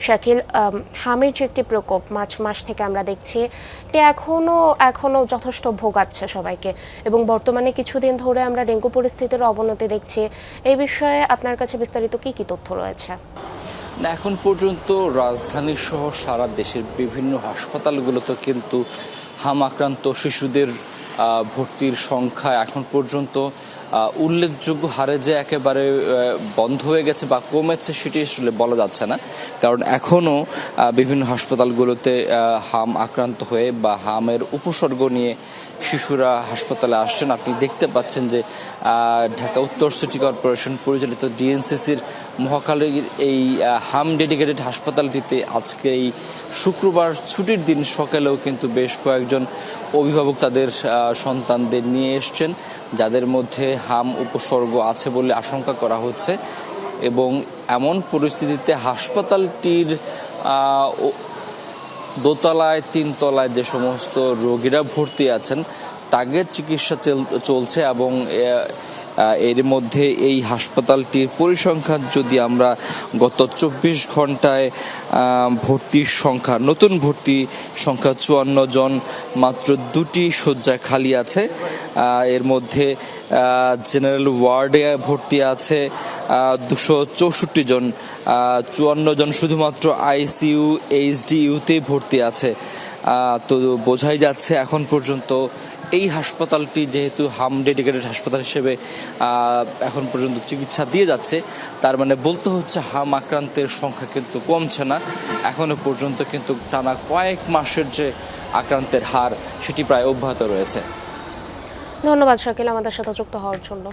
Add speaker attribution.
Speaker 1: শাকিল, হামের যে একটি প্রকোপ মার্চ মাস থেকে আমরা দেখছি এটি এখনো যথেষ্ট ভোগাচ্ছে সবাইকে, এবং বর্তমানে কিছুদিন ধরে আমরা ডেঙ্গু পরিস্থিতির অবনতি দেখছি। এই বিষয়ে আপনার কাছে বিস্তারিত কি তথ্য রয়েছে?
Speaker 2: না, এখন পর্যন্ত রাজধানী সহ সারা দেশের বিভিন্ন হাসপাতালগুলোতে কিন্তু হাম আক্রান্ত শিশুদের ভর্তির সংখ্যা এখন পর্যন্ত উল্লেখযোগ্য হারে যে একেবারে বন্ধ হয়ে গেছে বা কমেছে সেটি আসলে বলা যাচ্ছে না, কারণ এখনও বিভিন্ন হাসপাতালগুলোতে হাম আক্রান্ত হয়ে বা হামের উপসর্গ নিয়ে শিশুরা হাসপাতালে আসছেন। আপনি দেখতে পাচ্ছেন যে ঢাকা উত্তর সিটি কর্পোরেশন পরিচালিত ডিএনসিসির মহাখালীর এই হাম ডেডিকেটেড হাসপাতালটিতে আজকে এই শুক্রবার ছুটির দিন সকালেও কিন্তু বেশ কয়েকজন অভিভাবক তাদের সন্তানদের নিয়ে এসছেন, যাদের মধ্যে হাম উপসর্গ আছে বলে আশঙ্কা করা হচ্ছে। এবং এমন পরিস্থিতিতে হাসপাতালটির দোতলায় তিনতলায় যে সমস্ত রোগীরা ভর্তি আছেন তাদের চিকিৎসা চলছে। এবং এর মধ্যে এই হাসপাতালটির পরিসংখ্যান যদি আমরা গত 24 ঘন্টায় ভর্তির সংখ্যা, নতুন ভর্তি সংখ্যা 54 জন, মাত্র 2টি শয্যা খালি আছে। এর মধ্যে জেনারেল ওয়ার্ডে ভর্তি আছে 264 জন, 54 জন শুধুমাত্র আইসিইউ এইচডিইউতে ভর্তি আছে। তো বোঝাই যাচ্ছে এখন পর্যন্ত এই হাসপাতালটি যেহেতু হাম ডেডিকেটেড হাসপাতাল হিসেবে এখন পর্যন্ত চিকিৎসা দিয়ে যাচ্ছে, তার মানে বলতে হচ্ছে হাম আক্রান্তের সংখ্যা কিন্তু কমছে না। এখনো পর্যন্ত কিন্তু টানা কয়েক মাসের যে আক্রান্তের হার সেটি প্রায় অব্যাহত রয়েছে।
Speaker 1: ধন্যবাদ শাকিল আমাদের সাথে যুক্ত হওয়ার জন্য।